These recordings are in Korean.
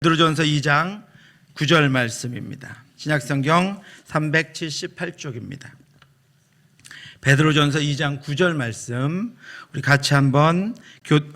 베드로전서 2장 9절 말씀입니다. 신약성경 378쪽입니다. 베드로전서 2장 9절 말씀 우리 같이 한번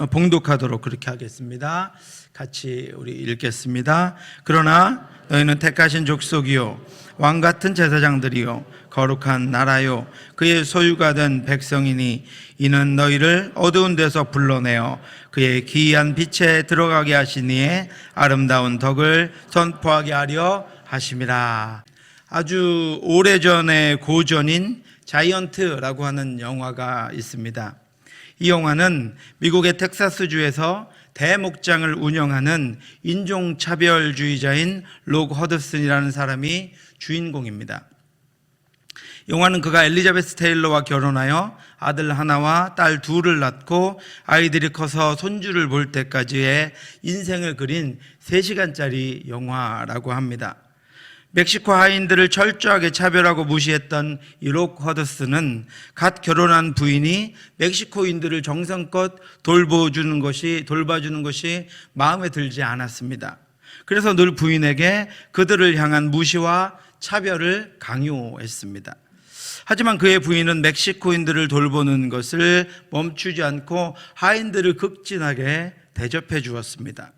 봉독하도록 그렇게 하겠습니다. 같이 우리 읽겠습니다. 그러나 너희는 택하신 족속이요 왕같은 제사장들이요 거룩한 나라요 그의 소유가 된 백성이니 이는 너희를 어두운 데서 불러내어 그의 기이한 빛에 들어가게 하시니에 아름다운 덕을 선포하게 하려 하심이라. 아주 오래전의 고전인 자이언트라고 하는 영화가 있습니다. 이 영화는 미국의 텍사스주에서 대목장을 운영하는 인종차별주의자인 록 허드슨이라는 사람이 주인공입니다. 영화는 그가 엘리자베스 테일러와 결혼하여 아들 하나와 딸 둘을 낳고 아이들이 커서 손주를 볼 때까지의 인생을 그린 3시간짜리 영화라고 합니다. 멕시코 하인들을 철저하게 차별하고 무시했던 이 록 허드슨은 갓 결혼한 부인이 멕시코인들을 정성껏 돌봐주는 것이 마음에 들지 않았습니다. 그래서 늘 부인에게 그들을 향한 무시와 차별을 강요했습니다. 하지만 그의 부인은 멕시코인들을 돌보는 것을 멈추지 않고 하인들을 극진하게 대접해 주었습니다.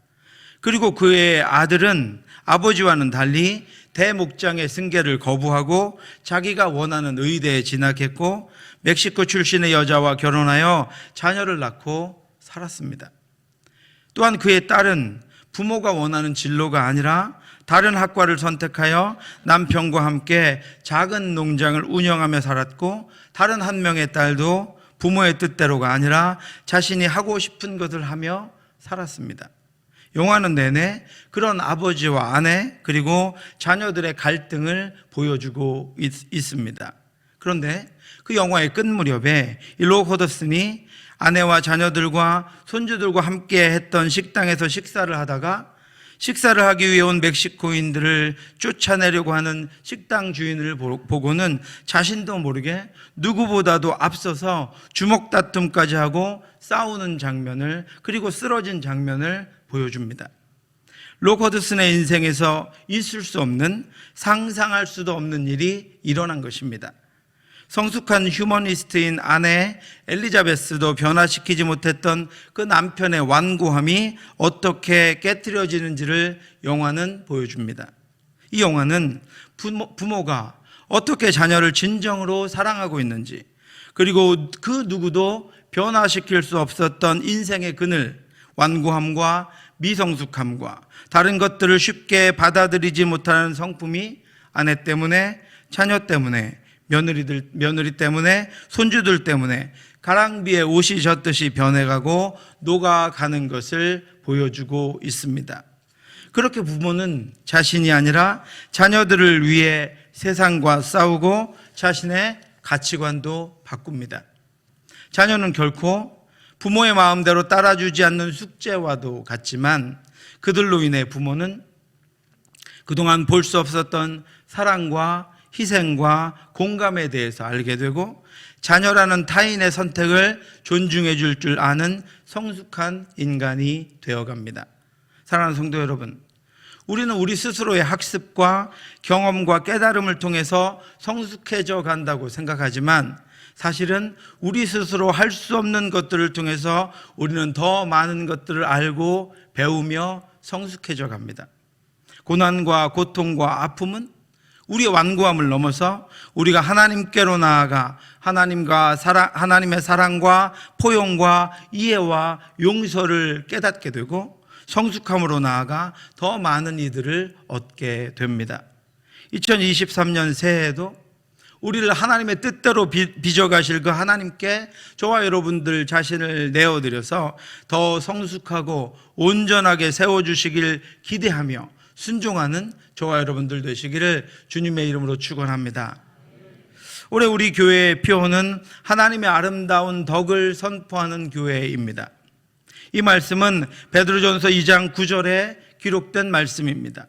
그리고 그의 아들은 아버지와는 달리 대목장의 승계를 거부하고 자기가 원하는 의대에 진학했고 멕시코 출신의 여자와 결혼하여 자녀를 낳고 살았습니다. 또한 그의 딸은 부모가 원하는 진로가 아니라 다른 학과를 선택하여 남편과 함께 작은 농장을 운영하며 살았고 다른 한 명의 딸도 부모의 뜻대로가 아니라 자신이 하고 싶은 것을 하며 살았습니다. 영화는 내내 그런 아버지와 아내 그리고 자녀들의 갈등을 보여주고 있습니다. 그런데 그 영화의 끝 무렵에 록 허드슨이 아내와 자녀들과 손주들과 함께 했던 식당에서 식사를 하다가 식사를 하기 위해 온 멕시코인들을 쫓아내려고 하는 식당 주인을 보고는 자신도 모르게 누구보다도 앞서서 주먹 다툼까지 하고 싸우는 장면을 그리고 쓰러진 장면을 보여줍니다. 록 허드슨의 인생에서 있을 수 없는 상상할 수도 없는 일이 일어난 것입니다. 성숙한 휴머니스트인 아내 엘리자베스도 변화시키지 못했던 그 남편의 완고함이 어떻게 깨트려지는지를 영화는 보여줍니다. 이 영화는 부모가 어떻게 자녀를 진정으로 사랑하고 있는지 그리고 그 누구도 변화시킬 수 없었던 인생의 그늘, 완고함과 미성숙함과 다른 것들을 쉽게 받아들이지 못하는 성품이 아내 때문에, 자녀 때문에, 며느리 때문에, 손주들 때문에 가랑비에 옷이 젖듯이 변해가고 녹아가는 것을 보여주고 있습니다. 그렇게 부모는 자신이 아니라 자녀들을 위해 세상과 싸우고 자신의 가치관도 바꿉니다. 자녀는 결코 부모의 마음대로 따라주지 않는 숙제와도 같지만 그들로 인해 부모는 그동안 볼 수 없었던 사랑과 희생과 공감에 대해서 알게 되고 자녀라는 타인의 선택을 존중해 줄 아는 성숙한 인간이 되어갑니다. 사랑하는 성도 여러분, 우리는 우리 스스로의 학습과 경험과 깨달음을 통해서 성숙해져 간다고 생각하지만 사실은 우리 스스로 할 수 없는 것들을 통해서 우리는 더 많은 것들을 알고 배우며 성숙해져 갑니다. 고난과 고통과 아픔은 우리의 완고함을 넘어서 우리가 하나님께로 나아가 하나님의 사랑과 포용과 이해와 용서를 깨닫게 되고 성숙함으로 나아가 더 많은 이들을 얻게 됩니다. 2023년 새해에도 우리를 하나님의 뜻대로 빚어가실 그 하나님께 저와 여러분들 자신을 내어드려서 더 성숙하고 온전하게 세워주시길 기대하며 순종하는 저와 여러분들 되시기를 주님의 이름으로 축원합니다. 올해 우리 교회의 표어는 하나님의 아름다운 덕을 선포하는 교회입니다. 이 말씀은 베드로전서 2장 9절에 기록된 말씀입니다.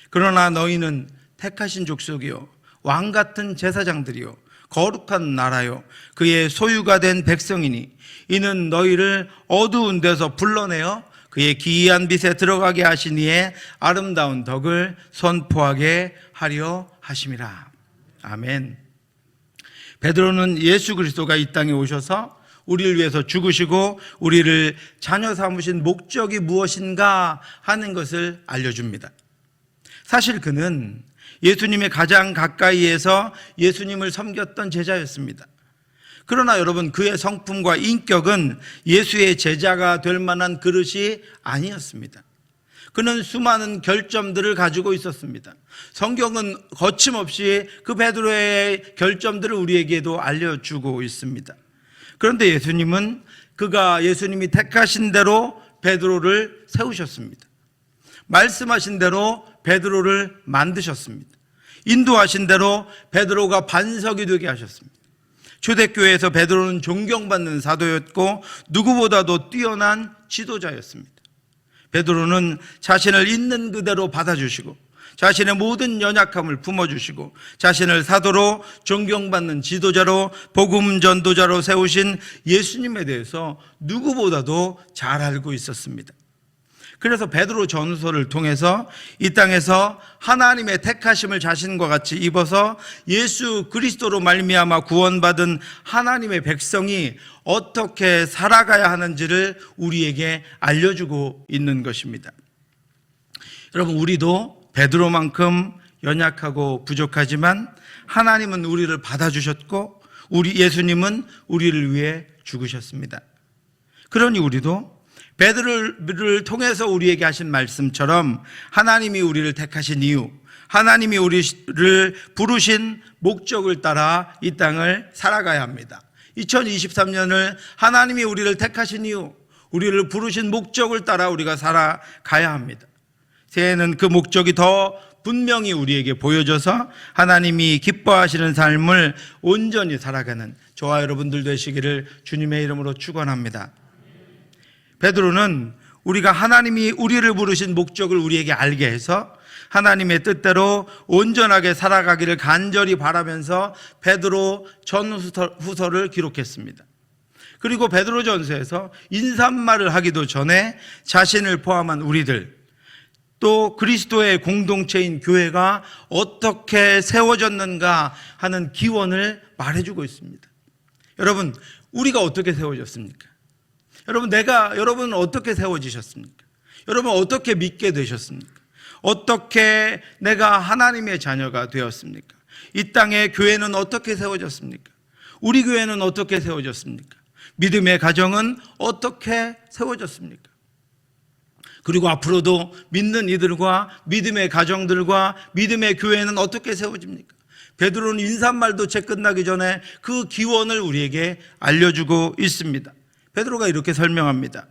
그러나 너희는 택하신 족속이요 왕같은 제사장들이요 거룩한 나라요 그의 소유가 된 백성이니 이는 너희를 어두운 데서 불러내어 그의 기이한 빛에 들어가게 하신 이의 아름다운 덕을 선포하게 하려 하심이라. 아멘. 베드로는 예수 그리스도가 이 땅에 오셔서 우리를 위해서 죽으시고 우리를 자녀 삼으신 목적이 무엇인가 하는 것을 알려줍니다. 사실 그는 예수님의 가장 가까이에서 예수님을 섬겼던 제자였습니다. 그러나 여러분, 그의 성품과 인격은 예수의 제자가 될 만한 그릇이 아니었습니다. 그는 수많은 결점들을 가지고 있었습니다. 성경은 거침없이 그 베드로의 결점들을 우리에게도 알려주고 있습니다. 그런데 예수님은 예수님이 택하신 대로 베드로를 세우셨습니다. 말씀하신 대로 베드로를 만드셨습니다. 인도하신 대로 베드로가 반석이 되게 하셨습니다. 초대교회에서 베드로는 존경받는 사도였고 누구보다도 뛰어난 지도자였습니다. 베드로는 자신을 있는 그대로 받아주시고 자신의 모든 연약함을 품어주시고 자신을 사도로 존경받는 지도자로 복음 전도자로 세우신 예수님에 대해서 누구보다도 잘 알고 있었습니다. 그래서 베드로 전서를 통해서 이 땅에서 하나님의 택하심을 자신과 같이 입어서 예수 그리스도로 말미암아 구원받은 하나님의 백성이 어떻게 살아가야 하는지를 우리에게 알려주고 있는 것입니다. 여러분, 우리도 베드로만큼 연약하고 부족하지만 하나님은 우리를 받아주셨고 예수님은 우리를 위해 죽으셨습니다. 그러니 우리도 베드로를 통해서 우리에게 하신 말씀처럼 하나님이 우리를 택하신 이유, 하나님이 우리를 부르신 목적을 따라 이 땅을 살아가야 합니다. 2023년을 하나님이 우리를 택하신 이유, 우리를 부르신 목적을 따라 우리가 살아가야 합니다. 새해에는 그 목적이 더 분명히 우리에게 보여져서 하나님이 기뻐하시는 삶을 온전히 살아가는 저와 여러분들 되시기를 주님의 이름으로 축원합니다. 베드로는 우리가 하나님이 우리를 부르신 목적을 우리에게 알게 해서 하나님의 뜻대로 온전하게 살아가기를 간절히 바라면서 베드로 전후서를 기록했습니다. 그리고 베드로 전서에서 인사말을 하기도 전에 자신을 포함한 우리들, 또 그리스도의 공동체인 교회가 어떻게 세워졌는가 하는 기원을 말해주고 있습니다. 여러분, 우리가 어떻게 세워졌습니까? 여러분은 어떻게 세워지셨습니까? 여러분 어떻게 믿게 되셨습니까? 어떻게 내가 하나님의 자녀가 되었습니까? 이 땅의 교회는 어떻게 세워졌습니까? 우리 교회는 어떻게 세워졌습니까? 믿음의 가정은 어떻게 세워졌습니까? 그리고 앞으로도 믿는 이들과 믿음의 가정들과 믿음의 교회는 어떻게 세워집니까? 베드로는 인사말도 채 끝나기 전에 그 기원을 우리에게 알려주고 있습니다. 베드로가 이렇게 설명합니다.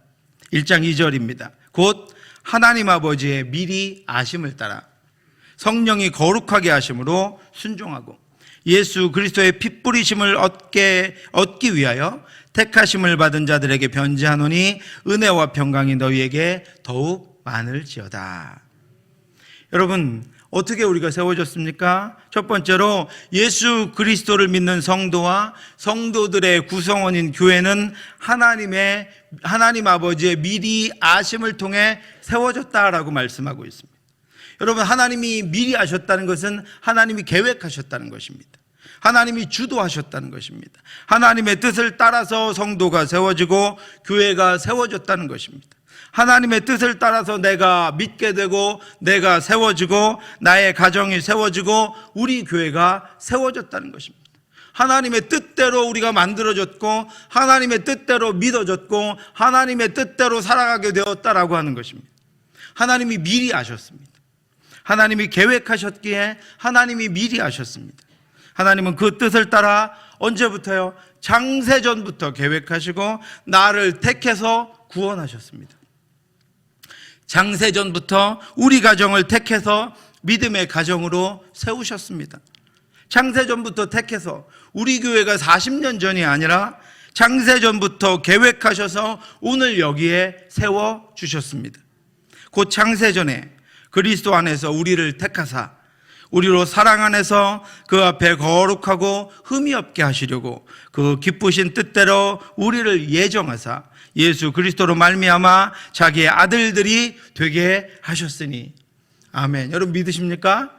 1장 2절입니다. 곧 하나님 아버지의 미리 아심을 따라 성령이 거룩하게 하심으로 순종하고 예수 그리스도의 피 뿌리심을 얻기 위하여 택하심을 받은 자들에게 변제하노니 은혜와 평강이 너희에게 더욱 많을지어다. 여러분, 어떻게 우리가 세워졌습니까? 첫 번째로 예수 그리스도를 믿는 성도와 성도들의 구성원인 교회는 하나님 아버지의 미리 아심을 통해 세워졌다라고 말씀하고 있습니다. 여러분, 하나님이 미리 아셨다는 것은 하나님이 계획하셨다는 것입니다. 하나님이 주도하셨다는 것입니다. 하나님의 뜻을 따라서 성도가 세워지고 교회가 세워졌다는 것입니다. 하나님의 뜻을 따라서 내가 믿게 되고 내가 세워지고 나의 가정이 세워지고 우리 교회가 세워졌다는 것입니다. 하나님의 뜻대로 우리가 만들어졌고 하나님의 뜻대로 믿어졌고 하나님의 뜻대로 살아가게 되었다라고 하는 것입니다. 하나님이 미리 아셨습니다. 하나님이 계획하셨기에 하나님이 미리 아셨습니다. 하나님은 그 뜻을 따라 언제부터요? 창세전부터 계획하시고 나를 택해서 구원하셨습니다. 창세전부터 우리 가정을 택해서 믿음의 가정으로 세우셨습니다. 창세전부터 택해서 우리 교회가 40년 전이 아니라 창세전부터 계획하셔서 오늘 여기에 세워주셨습니다. 곧 창세전에 그리스도 안에서 우리를 택하사 우리로 사랑 안에서 그 앞에 거룩하고 흠이 없게 하시려고 그 기쁘신 뜻대로 우리를 예정하사 예수 그리스도로 말미암아 자기의 아들들이 되게 하셨으니. 아멘. 여러분 믿으십니까?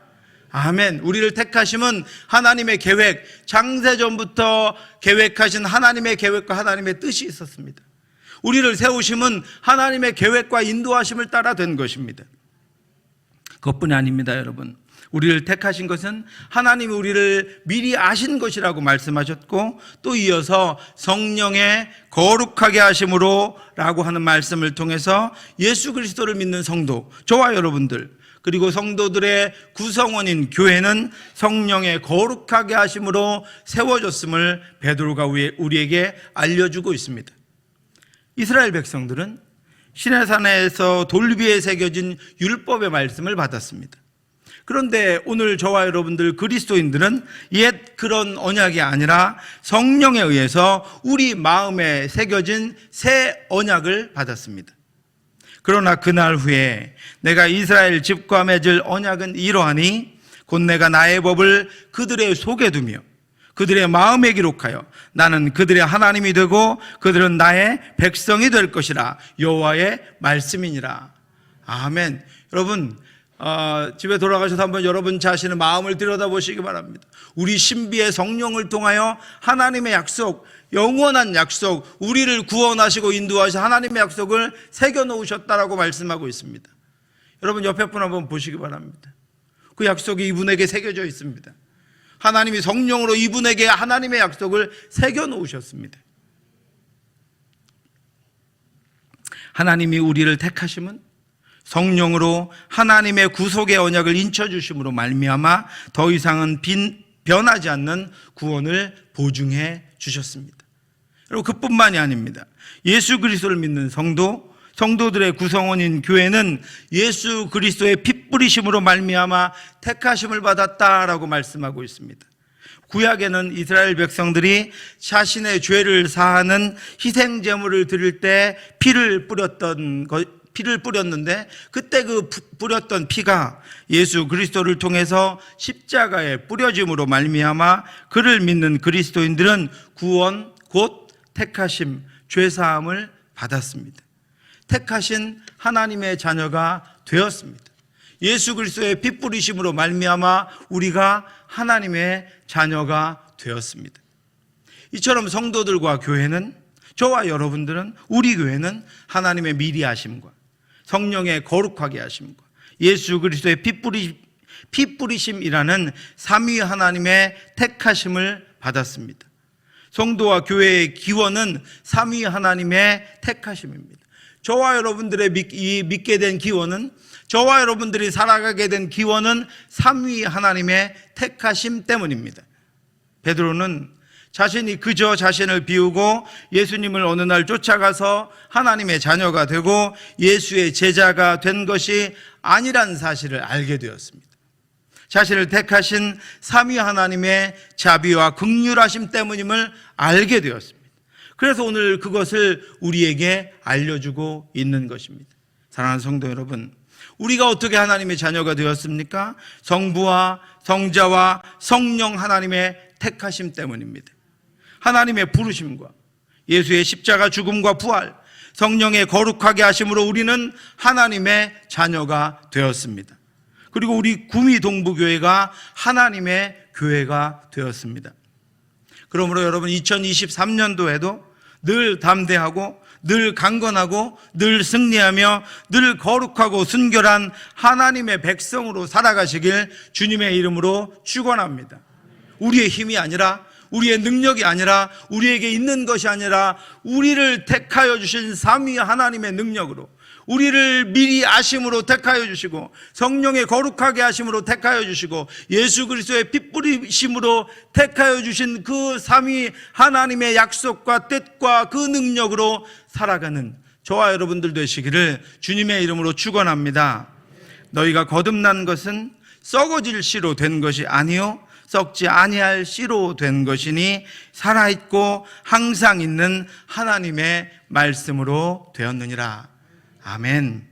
아멘. 우리를 택하심은 하나님의 계획, 창세전부터 계획하신 하나님의 계획과 하나님의 뜻이 있었습니다. 우리를 세우심은 하나님의 계획과 인도하심을 따라 된 것입니다. 그것뿐이 아닙니다, 여러분. 우리를 택하신 것은 하나님이 우리를 미리 아신 것이라고 말씀하셨고, 또 이어서 성령의 거룩하게 하심으로 라고 하는 말씀을 통해서 예수 그리스도를 믿는 성도, 저와 여러분들, 그리고 성도들의 구성원인 교회는 성령의 거룩하게 하심으로 세워졌음을 베드로가 우리에게 알려주고 있습니다. 이스라엘 백성들은 시내산에서 돌비에 새겨진 율법의 말씀을 받았습니다. 그런데 오늘 저와 여러분들 그리스도인들은 옛 그런 언약이 아니라 성령에 의해서 우리 마음에 새겨진 새 언약을 받았습니다. 그러나 그날 후에 내가 이스라엘 집과 맺을 언약은 이러하니 곧 내가 나의 법을 그들의 속에 두며 그들의 마음에 기록하여 나는 그들의 하나님이 되고 그들은 나의 백성이 될 것이라. 여호와의 말씀이니라. 아멘. 여러분 집에 돌아가셔서 한번 여러분 자신의 마음을 들여다보시기 바랍니다. 우리 신비의 성령을 통하여 하나님의 약속, 영원한 약속, 우리를 구원하시고 인도하신 하나님의 약속을 새겨놓으셨다라고 말씀하고 있습니다. 여러분 옆에 분 한번 보시기 바랍니다. 그 약속이 이분에게 새겨져 있습니다. 하나님이 성령으로 이분에게 하나님의 약속을 새겨놓으셨습니다. 하나님이 우리를 택하심은 성령으로 하나님의 구속의 언약을 인쳐주심으로 말미암아 더 이상은 변하지 않는 구원을 보증해 주셨습니다. 여러분 그뿐만이 아닙니다. 예수 그리스도를 믿는 성도들의 구성원인 교회는 예수 그리스도의 피 뿌리심으로 말미암아 택하심을 받았다라고 말씀하고 있습니다. 구약에는 이스라엘 백성들이 자신의 죄를 사하는 희생 제물을 드릴 때 피를 뿌렸는데 그때 그 뿌렸던 피가 예수 그리스도를 통해서 십자가에 뿌려짐으로 말미암아 그를 믿는 그리스도인들은 구원 곧 택하심, 죄사함을 받았습니다. 택하신 하나님의 자녀가 되었습니다. 예수 그리스도의 피 뿌리심으로 말미암아 우리가 하나님의 자녀가 되었습니다. 이처럼 성도들과 교회는, 저와 여러분들은, 우리 교회는 하나님의 미리 하심과 성령의 거룩하게 하심과 예수 그리스도의 피 뿌리심이라는 삼위 하나님의 택하심을 받았습니다. 성도와 교회의 기원은 삼위 하나님의 택하심입니다. 저와 여러분들의 믿게 된 기원은, 저와 여러분들이 살아가게 된 기원은 삼위 하나님의 택하심 때문입니다. 베드로는 자신이 그저 자신을 비우고 예수님을 어느 날 쫓아가서 하나님의 자녀가 되고 예수의 제자가 된 것이 아니란 사실을 알게 되었습니다. 자신을 택하신 삼위 하나님의 자비와 긍휼하심 때문임을 알게 되었습니다. 그래서 오늘 그것을 우리에게 알려주고 있는 것입니다. 사랑하는 성도 여러분, 우리가 어떻게 하나님의 자녀가 되었습니까? 성부와 성자와 성령 하나님의 택하심 때문입니다. 하나님의 부르심과 예수의 십자가 죽음과 부활, 성령의 거룩하게 하심으로 우리는 하나님의 자녀가 되었습니다. 그리고 우리 구미 동부교회가 하나님의 교회가 되었습니다. 그러므로 여러분 2023년도에도 늘 담대하고 늘 강건하고 늘 승리하며 늘 거룩하고 순결한 하나님의 백성으로 살아가시길 주님의 이름으로 축원합니다. 우리의 힘이 아니라, 우리의 능력이 아니라, 우리에게 있는 것이 아니라 우리를 택하여 주신 삼위 하나님의 능력으로, 우리를 미리 아심으로 택하여 주시고 성령의 거룩하게 하심으로 택하여 주시고 예수 그리스도의 피 뿌리심으로 택하여 주신 그 삼위 하나님의 약속과 뜻과 그 능력으로 살아가는 저와 여러분들 되시기를 주님의 이름으로 축원합니다. 너희가 거듭난 것은 썩어질 씨로 된 것이 아니요 썩지 아니할 씨로 된 것이니 살아있고 항상 있는 하나님의 말씀으로 되었느니라. 아멘.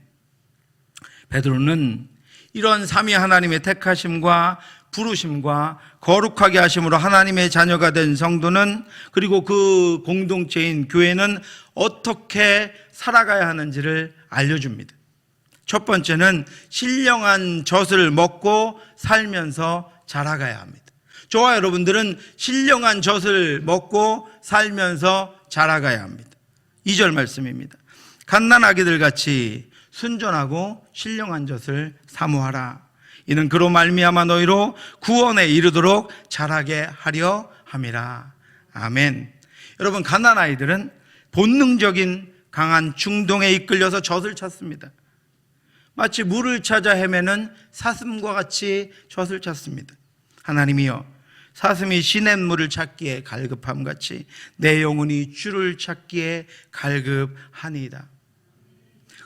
베드로는 이런 삼위 하나님의 택하심과 부르심과 거룩하게 하심으로 하나님의 자녀가 된 성도는, 그리고 그 공동체인 교회는 어떻게 살아가야 하는지를 알려줍니다. 첫 번째는 신령한 젖을 먹고 살면서 자라가야 합니다. 저와 여러분들은 신령한 젖을 먹고 살면서 자라가야 합니다. 2절 말씀입니다. 갓난아기들 같이 순전하고 신령한 젖을 사모하라. 이는 그로 말미암아 너희로 구원에 이르도록 자라게 하려 함이라. 아멘. 여러분, 갓난아이들은 본능적인 강한 충동에 이끌려서 젖을 찾습니다. 마치 물을 찾아 헤매는 사슴과 같이 젖을 찾습니다. 하나님이여, 사슴이 시냇물을 찾기에 갈급함같이 내 영혼이 주를 찾기에 갈급하니이다.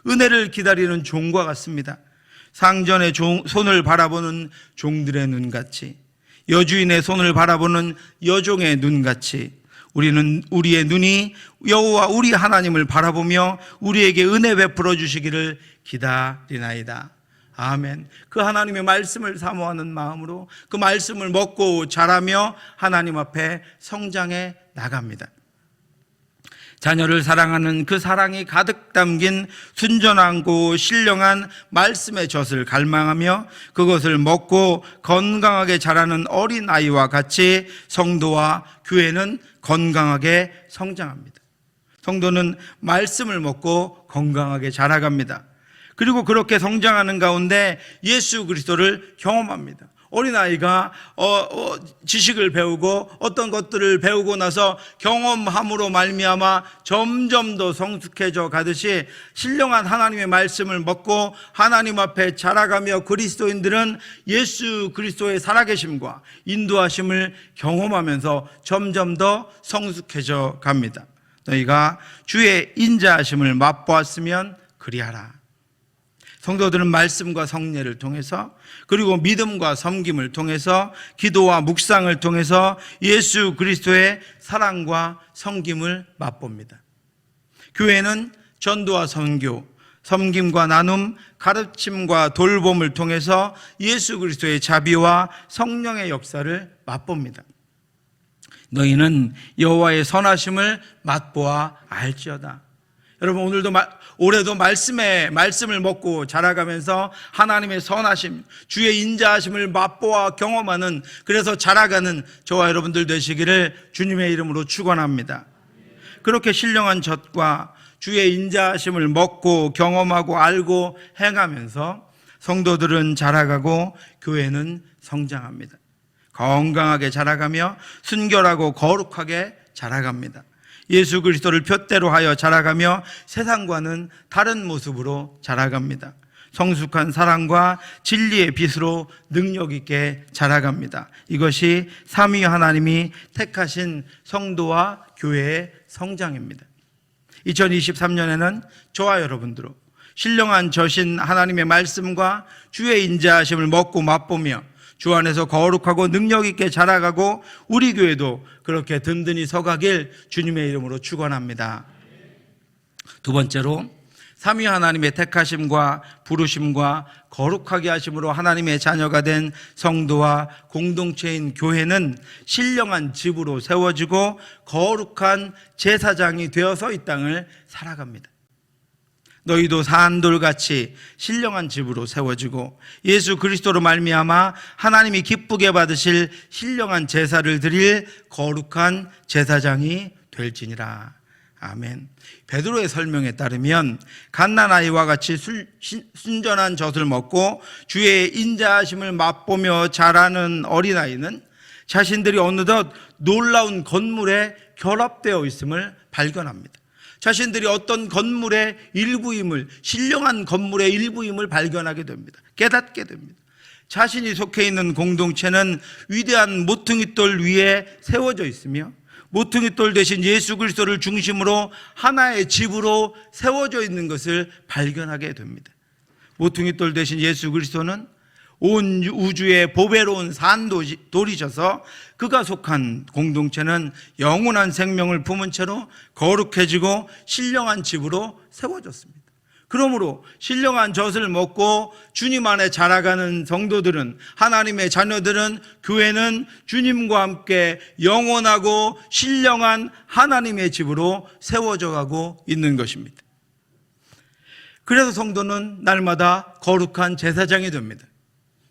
은혜를 기다리는 종과 같습니다. 상전의 손을 바라보는 종들의 눈같이, 여주인의 손을 바라보는 여종의 눈같이 우리의 눈이 여호와 우리 하나님을 바라보며 우리에게 은혜 베풀어 주시기를 기다리나이다. 아멘. 그 하나님의 말씀을 사모하는 마음으로 그 말씀을 먹고 자라며 하나님 앞에 성장해 나갑니다. 자녀를 사랑하는 그 사랑이 가득 담긴 순전하고 신령한 말씀의 젖을 갈망하며 그것을 먹고 건강하게 자라는 어린아이와 같이 성도와 교회는 건강하게 성장합니다. 성도는 말씀을 먹고 건강하게 자라갑니다. 그리고 그렇게 성장하는 가운데 예수 그리스도를 경험합니다. 어린아이가 지식을 배우고 어떤 것들을 배우고 나서 경험함으로 말미암아 점점 더 성숙해져 가듯이 신령한 하나님의 말씀을 먹고 하나님 앞에 자라가며 그리스도인들은 예수 그리스도의 살아계심과 인도하심을 경험하면서 점점 더 성숙해져 갑니다. 너희가 주의 인자하심을 맛보았으면 그리하라. 성도들은 말씀과 성례를 통해서, 그리고 믿음과 섬김을 통해서, 기도와 묵상을 통해서 예수 그리스도의 사랑과 섬김을 맛봅니다. 교회는 전도와 선교, 섬김과 나눔, 가르침과 돌봄을 통해서 예수 그리스도의 자비와 성령의 역사를 맛봅니다. 너희는 여호와의 선하심을 맛보아 알지어다. 여러분, 올해도 말씀을 먹고 자라가면서 하나님의 선하심, 주의 인자하심을 맛보아 경험하는, 그래서 자라가는 저와 여러분들 되시기를 주님의 이름으로 축원합니다. 그렇게 신령한 젖과 주의 인자하심을 먹고 경험하고 알고 행하면서 성도들은 자라가고 교회는 성장합니다. 건강하게 자라가며 순결하고 거룩하게 자라갑니다. 예수 그리스도를 푯대로 하여 자라가며 세상과는 다른 모습으로 자라갑니다. 성숙한 사랑과 진리의 빛으로 능력 있게 자라갑니다. 이것이 삼위 하나님이 택하신 성도와 교회의 성장입니다. 2023년에는 저와 여러분들로 신령한 젖인 하나님의 말씀과 주의 인자하심을 먹고 맛보며 주 안에서 거룩하고 능력 있게 자라가고 우리 교회도 그렇게 든든히 서가길 주님의 이름으로 축원합니다. 두 번째로, 삼위 하나님의 택하심과 부르심과 거룩하게 하심으로 하나님의 자녀가 된 성도와 공동체인 교회는 신령한 집으로 세워지고 거룩한 제사장이 되어서 이 땅을 살아갑니다. 너희도 산돌같이 신령한 집으로 세워지고 예수 그리스도로 말미암아 하나님이 기쁘게 받으실 신령한 제사를 드릴 거룩한 제사장이 될지니라. 아멘. 베드로의 설명에 따르면 갓난아이와 같이 순전한 젖을 먹고 주의 인자하심을 맛보며 자라는 어린아이는 자신들이 어느덧 놀라운 건물에 결합되어 있음을 발견합니다. 자신들이 어떤 건물의 일부임을, 신령한 건물의 일부임을 발견하게 됩니다. 깨닫게 됩니다. 자신이 속해 있는 공동체는 위대한 모퉁이돌 위에 세워져 있으며 모퉁이돌 대신 예수 그리스도를 중심으로 하나의 집으로 세워져 있는 것을 발견하게 됩니다. 모퉁이돌 대신 예수 그리스도는 온 우주의 보배로운 산돌이셔서 그가 속한 공동체는 영원한 생명을 품은 채로 거룩해지고 신령한 집으로 세워졌습니다. 그러므로 신령한 젖을 먹고 주님 안에 자라가는 성도들은, 하나님의 자녀들은, 교회는 주님과 함께 영원하고 신령한 하나님의 집으로 세워져 가고 있는 것입니다. 그래서 성도는 날마다 거룩한 제사장이 됩니다.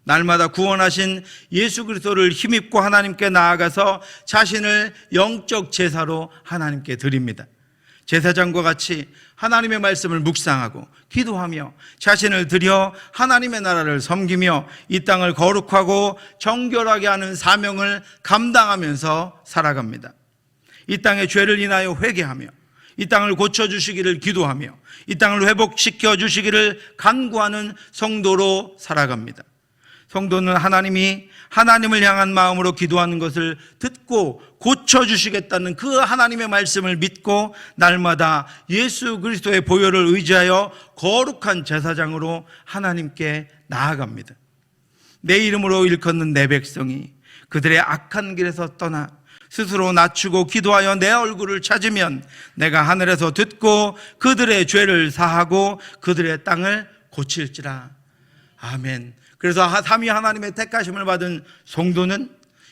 날마다 구원하신 예수 그리스도를 힘입고 하나님께 나아가서 자신을 영적 제사로 하나님께 드립니다. 제사장과 같이 하나님의 말씀을 묵상하고 기도하며 자신을 드려 하나님의 나라를 섬기며 이 땅을 거룩하고 정결하게 하는 사명을 감당하면서 살아갑니다. 이 땅의 죄를 인하여 회개하며 이 땅을 고쳐주시기를 기도하며 이 땅을 회복시켜 주시기를 간구하는 성도로 살아갑니다. 성도는 하나님이 하나님을 향한 마음으로 기도하는 것을 듣고 고쳐주시겠다는 그 하나님의 말씀을 믿고 날마다 예수 그리스도의 보혈을 의지하여 거룩한 제사장으로 하나님께 나아갑니다. 내 이름으로 일컫는 내 백성이 그들의 악한 길에서 떠나 스스로 낮추고 기도하여 내 얼굴을 찾으면 내가 하늘에서 듣고 그들의 죄를 사하고 그들의 땅을 고칠지라. 아멘. 그래서 삼위 하나님의 택하심을 받은 성도는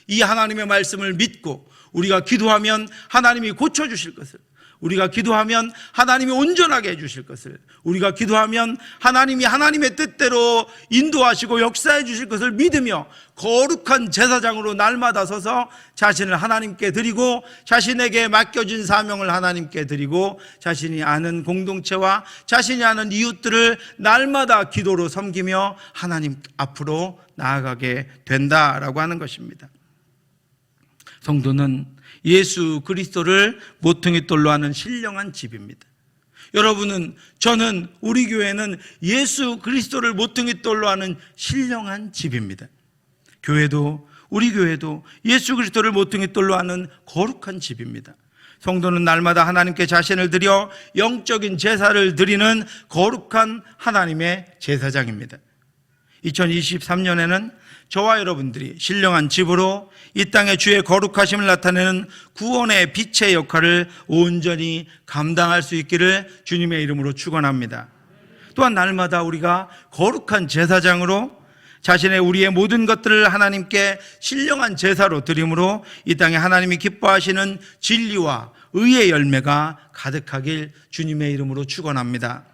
이 하나님의 말씀을 믿고 우리가 기도하면 하나님이 고쳐주실 것을, 우리가 기도하면 하나님이 온전하게 해주실 것을, 우리가 기도하면 하나님이 하나님의 뜻대로 인도하시고 역사해 주실 것을 믿으며 거룩한 제사장으로 날마다 서서 자신을 하나님께 드리고 자신에게 맡겨진 사명을 하나님께 드리고 자신이 아는 공동체와 자신이 아는 이웃들을 날마다 기도로 섬기며 하나님 앞으로 나아가게 된다라고 하는 것입니다. 성도는 예수 그리스도를 모퉁이 돌로 하는 신령한 집입니다. 여러분은, 저는, 우리 교회는 예수 그리스도를 모퉁이 돌로 하는 신령한 집입니다. 교회도, 우리 교회도 예수 그리스도를 모퉁이 돌로 하는 거룩한 집입니다. 성도는 날마다 하나님께 자신을 드려 영적인 제사를 드리는 거룩한 하나님의 제사장입니다. 2023년에는 저와 여러분들이 신령한 집으로 이 땅의 주의 거룩하심을 나타내는 구원의 빛의 역할을 온전히 감당할 수 있기를 주님의 이름으로 축원합니다. 또한 날마다 우리가 거룩한 제사장으로 자신의 우리의 모든 것들을 하나님께 신령한 제사로 드림으로 이 땅에 하나님이 기뻐하시는 진리와 의의 열매가 가득하길 주님의 이름으로 축원합니다.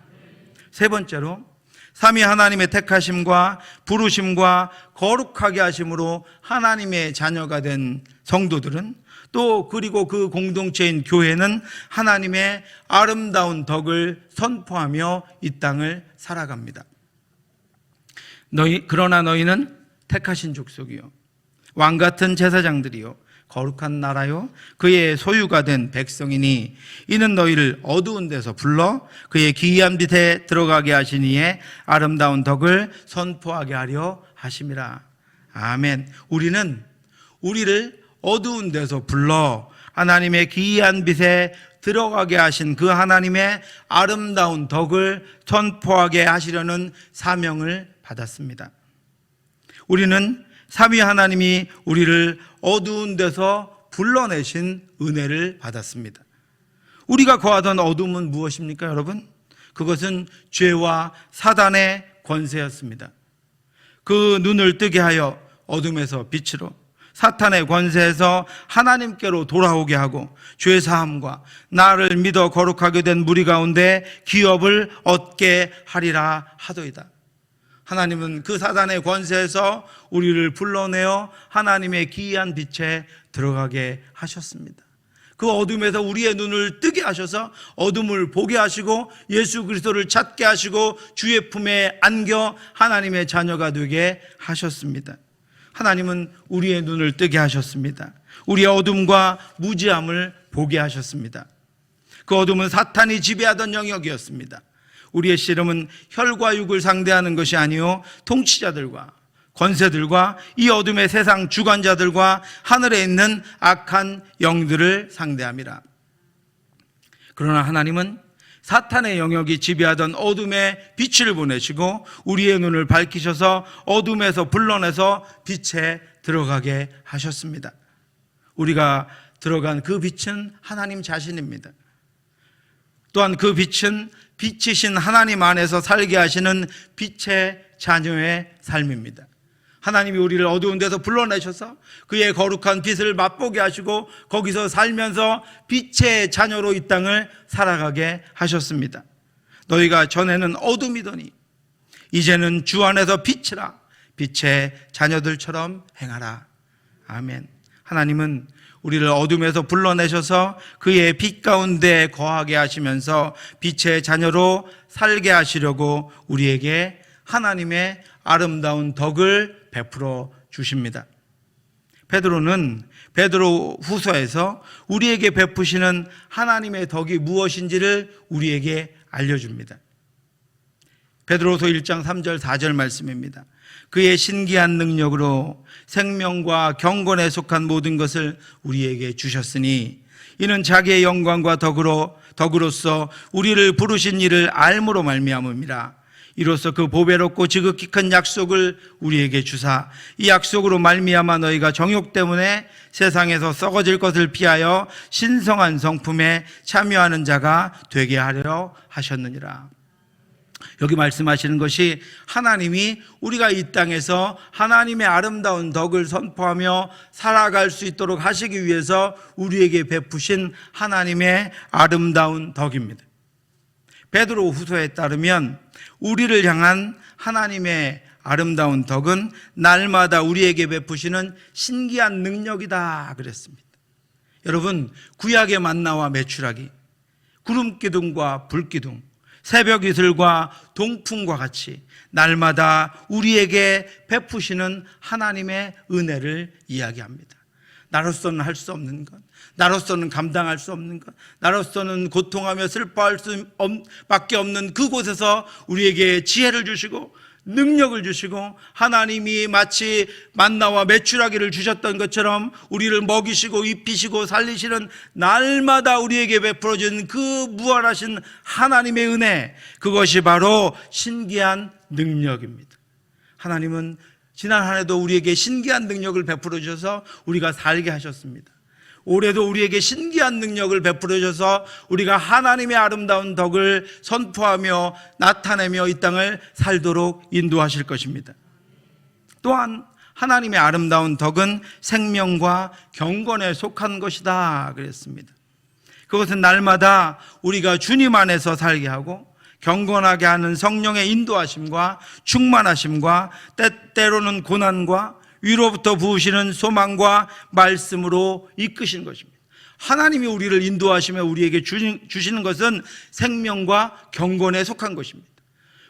세 번째로, 삼위 하나님의 택하심과 부르심과 거룩하게 하심으로 하나님의 자녀가 된 성도들은, 또 그리고 그 공동체인 교회는 하나님의 아름다운 덕을 선포하며 이 땅을 살아갑니다. 그러나 너희는 택하신 족속이요 왕같은 제사장들이요 거룩한 나라요 그의 소유가 된 백성이니 이는 너희를 어두운 데서 불러 그의 기이한 빛에 들어가게 하신 이의 아름다운 덕을 선포하게 하려 하심이라. 아멘. 우리를 어두운 데서 불러 하나님의 기이한 빛에 들어가게 하신 그 하나님의 아름다운 덕을 선포하게 하시려는 사명을 받았습니다. 우리는 삼위 하나님이 우리를 어두운 데서 불러내신 은혜를 받았습니다. 우리가 거하던 어둠은 무엇입니까, 여러분? 그것은 죄와 사단의 권세였습니다. 그 눈을 뜨게 하여 어둠에서 빛으로, 사탄의 권세에서 하나님께로 돌아오게 하고 죄 사함과 나를 믿어 거룩하게 된 무리 가운데 기업을 얻게 하리라 하도이다. 하나님은 그 사단의 권세에서 우리를 불러내어 하나님의 기이한 빛에 들어가게 하셨습니다. 그 어둠에서 우리의 눈을 뜨게 하셔서 어둠을 보게 하시고 예수 그리스도를 찾게 하시고 주의 품에 안겨 하나님의 자녀가 되게 하셨습니다. 하나님은 우리의 눈을 뜨게 하셨습니다. 우리의 어둠과 무지함을 보게 하셨습니다. 그 어둠은 사탄이 지배하던 영역이었습니다. 우리의 씨름은 혈과 육을 상대하는 것이 아니요 통치자들과 권세들과 이 어둠의 세상 주관자들과 하늘에 있는 악한 영들을 상대함이라. 그러나 하나님은 사탄의 영역이 지배하던 어둠에 빛을 보내시고 우리의 눈을 밝히셔서 어둠에서 불러내서 빛에 들어가게 하셨습니다. 우리가 들어간 그 빛은 하나님 자신입니다. 또한 그 빛은 빛이신 하나님 안에서 살게 하시는 빛의 자녀의 삶입니다. 하나님이 우리를 어두운 데서 불러내셔서 그의 거룩한 빛을 맛보게 하시고 거기서 살면서 빛의 자녀로 이 땅을 살아가게 하셨습니다. 너희가 전에는 어둠이더니 이제는 주 안에서 빛이라, 빛의 자녀들처럼 행하라. 아멘. 하나님은 우리를 어둠에서 불러내셔서 그의 빛 가운데 거하게 하시면서 빛의 자녀로 살게 하시려고 우리에게 하나님의 아름다운 덕을 베풀어 주십니다. 베드로는 베드로 후서에서 우리에게 베푸시는 하나님의 덕이 무엇인지를 우리에게 알려줍니다. 베드로서 1장 3절 4절 말씀입니다. 그의 신기한 능력으로 생명과 경건에 속한 모든 것을 우리에게 주셨으니 이는 자기의 영광과 덕으로서 우리를 부르신 이를 알므로 말미암음이라. 이로써 그 보배롭고 지극히 큰 약속을 우리에게 주사 이 약속으로 말미암아 너희가 정욕 때문에 세상에서 썩어질 것을 피하여 신성한 성품에 참여하는 자가 되게 하려 하셨느니라. 여기 말씀하시는 것이 하나님이 우리가 이 땅에서 하나님의 아름다운 덕을 선포하며 살아갈 수 있도록 하시기 위해서 우리에게 베푸신 하나님의 아름다운 덕입니다. 베드로 후서에 따르면 우리를 향한 하나님의 아름다운 덕은 날마다 우리에게 베푸시는 신기한 능력이다 그랬습니다. 여러분, 구약의 만나와 메추라기, 구름기둥과 불기둥, 새벽 이슬과 동풍과 같이 날마다 우리에게 베푸시는 하나님의 은혜를 이야기합니다. 나로서는 할 수 없는 것, 나로서는 감당할 수 없는 것, 나로서는 고통하며 슬퍼할 수밖에 없는 그곳에서 우리에게 지혜를 주시고 능력을 주시고 하나님이 마치 만나와 메추라기를 주셨던 것처럼 우리를 먹이시고 입히시고 살리시는 날마다 우리에게 베풀어주는 그 무한하신 하나님의 은혜, 그것이 바로 신기한 능력입니다. 하나님은 지난 한 해도 우리에게 신기한 능력을 베풀어 주셔서 우리가 살게 하셨습니다. 올해도 우리에게 신기한 능력을 베풀어 주셔서 우리가 하나님의 아름다운 덕을 선포하며 나타내며 이 땅을 살도록 인도하실 것입니다. 또한 하나님의 아름다운 덕은 생명과 경건에 속한 것이다 그랬습니다. 그것은 날마다 우리가 주님 안에서 살게 하고 경건하게 하는 성령의 인도하심과 충만하심과 때때로는 고난과 위로부터 부으시는 소망과 말씀으로 이끄신 것입니다. 하나님이 우리를 인도하시며 우리에게 주시는 것은 생명과 경건에 속한 것입니다.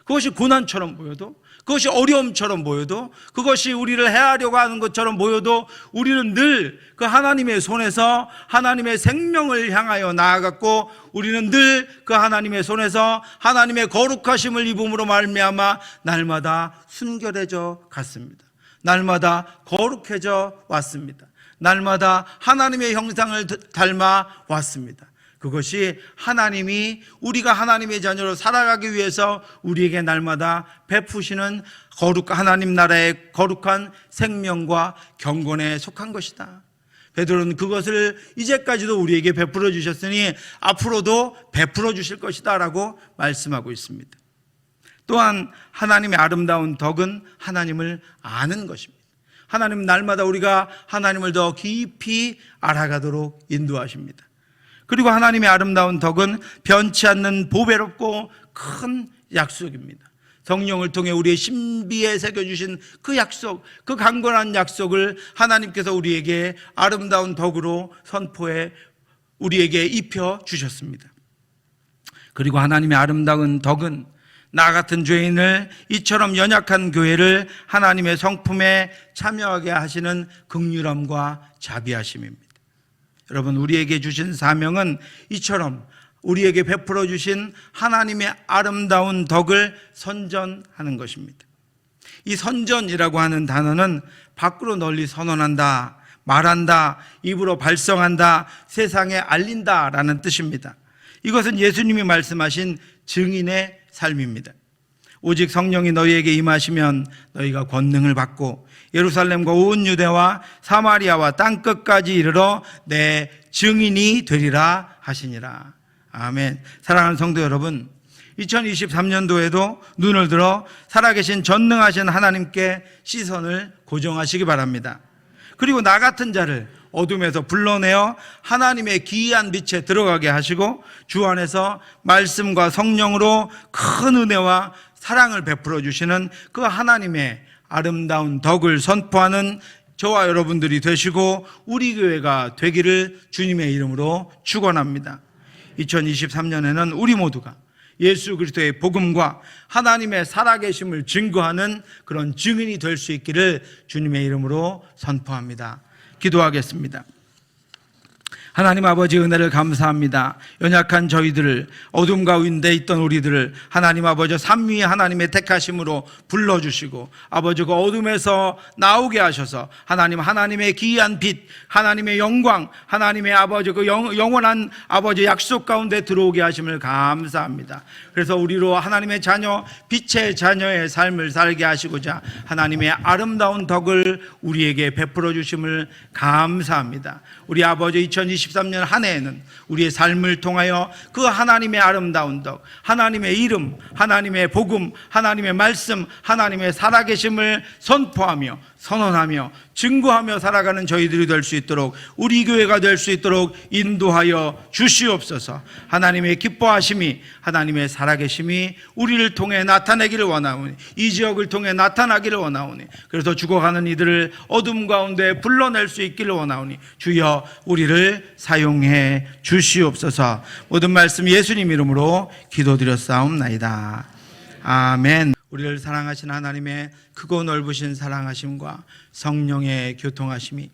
그것이 고난처럼 보여도, 그것이 어려움처럼 보여도, 그것이 우리를 해하려고 하는 것처럼 보여도 우리는 늘 그 하나님의 손에서 하나님의 생명을 향하여 나아갔고, 우리는 늘 그 하나님의 손에서 하나님의 거룩하심을 입음으로 말미암아 날마다 순결해져 갔습니다. 날마다 거룩해져 왔습니다. 날마다 하나님의 형상을 닮아 왔습니다. 그것이 하나님이 우리가 하나님의 자녀로 살아가기 위해서 우리에게 날마다 베푸시는 하나님 나라의 거룩한 생명과 경건에 속한 것이다. 베드로는 그것을 이제까지도 우리에게 베풀어 주셨으니 앞으로도 베풀어 주실 것이다 라고 말씀하고 있습니다. 또한 하나님의 아름다운 덕은 하나님을 아는 것입니다. 하나님 날마다 우리가 하나님을 더 깊이 알아가도록 인도하십니다. 그리고 하나님의 아름다운 덕은 변치 않는 보배롭고 큰 약속입니다. 성령을 통해 우리의 신비에 새겨주신 그 약속, 그 강건한 약속을 하나님께서 우리에게 아름다운 덕으로 선포해 우리에게 입혀 주셨습니다. 그리고 하나님의 아름다운 덕은 나 같은 죄인을 이처럼 연약한 교회를 하나님의 성품에 참여하게 하시는 긍휼함과 자비하심입니다. 여러분, 우리에게 주신 사명은 이처럼 우리에게 베풀어 주신 하나님의 아름다운 덕을 선전하는 것입니다. 이 선전이라고 하는 단어는 밖으로 널리 선언한다, 말한다, 입으로 발성한다, 세상에 알린다라는 뜻입니다. 이것은 예수님이 말씀하신 증인의 삶입니다. 오직 성령이 너희에게 임하시면 너희가 권능을 받고 예루살렘과 온 유대와 사마리아와 땅끝까지 이르러 내 증인이 되리라 하시니라. 아멘. 사랑하는 성도 여러분, 2023년도에도 눈을 들어 살아계신 전능하신 하나님께 시선을 고정하시기 바랍니다. 그리고 나 같은 자를 어둠에서 불러내어 하나님의 기이한 빛에 들어가게 하시고 주 안에서 말씀과 성령으로 큰 은혜와 사랑을 베풀어 주시는 그 하나님의 아름다운 덕을 선포하는 저와 여러분들이 되시고 우리 교회가 되기를 주님의 이름으로 축원합니다. 2023년에는 우리 모두가 예수 그리스도의 복음과 하나님의 살아계심을 증거하는 그런 증인이 될 수 있기를 주님의 이름으로 선포합니다. 기도하겠습니다. 하나님 아버지 은혜를 감사합니다. 연약한 저희들을, 어둠 가운데 있던 우리들을 하나님 아버지 삼위의 하나님의 택하심으로 불러주시고 아버지 그 어둠에서 나오게 하셔서 하나님의 기이한 빛, 하나님의 영광, 하나님의 아버지 그 영원한 아버지 약속 가운데 들어오게 하심을 감사합니다. 그래서 우리로 하나님의 자녀, 빛의 자녀의 삶을 살게 하시고자 하나님의 아름다운 덕을 우리에게 베풀어 주심을 감사합니다. 우리 아버지 2023년 한 해에는 우리의 삶을 통하여 그 하나님의 아름다운 덕, 하나님의 이름, 하나님의 복음, 하나님의 말씀, 하나님의 살아계심을 선포하며 선언하며 증거하며 살아가는 저희들이 될 수 있도록, 우리 교회가 될 수 있도록 인도하여 주시옵소서. 하나님의 기뻐하심이, 하나님의 살아계심이 우리를 통해 나타내기를 원하오니, 이 지역을 통해 나타나기를 원하오니, 그래서 죽어가는 이들을 어둠 가운데 불러낼 수 있기를 원하오니 주여 우리를 사용해 주시옵소서. 모든 말씀 예수님 이름으로 기도드렸사옵나이다. 아멘. 우리를 사랑하신 하나님의 크고 넓으신 사랑하심과 성령의 교통하심이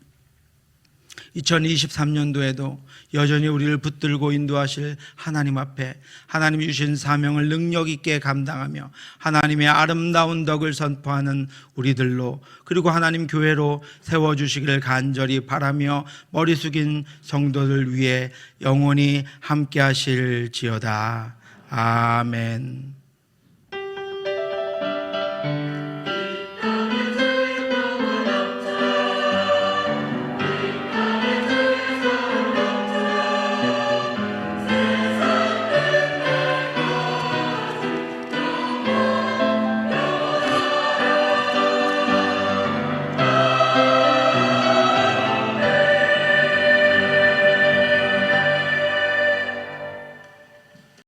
2023년도에도 여전히 우리를 붙들고 인도하실 하나님 앞에 하나님이 주신 사명을 능력 있게 감당하며 하나님의 아름다운 덕을 선포하는 우리들로, 그리고 하나님 교회로 세워주시기를 간절히 바라며 머리 숙인 성도들 위해 영원히 함께 하실지어다. 아멘.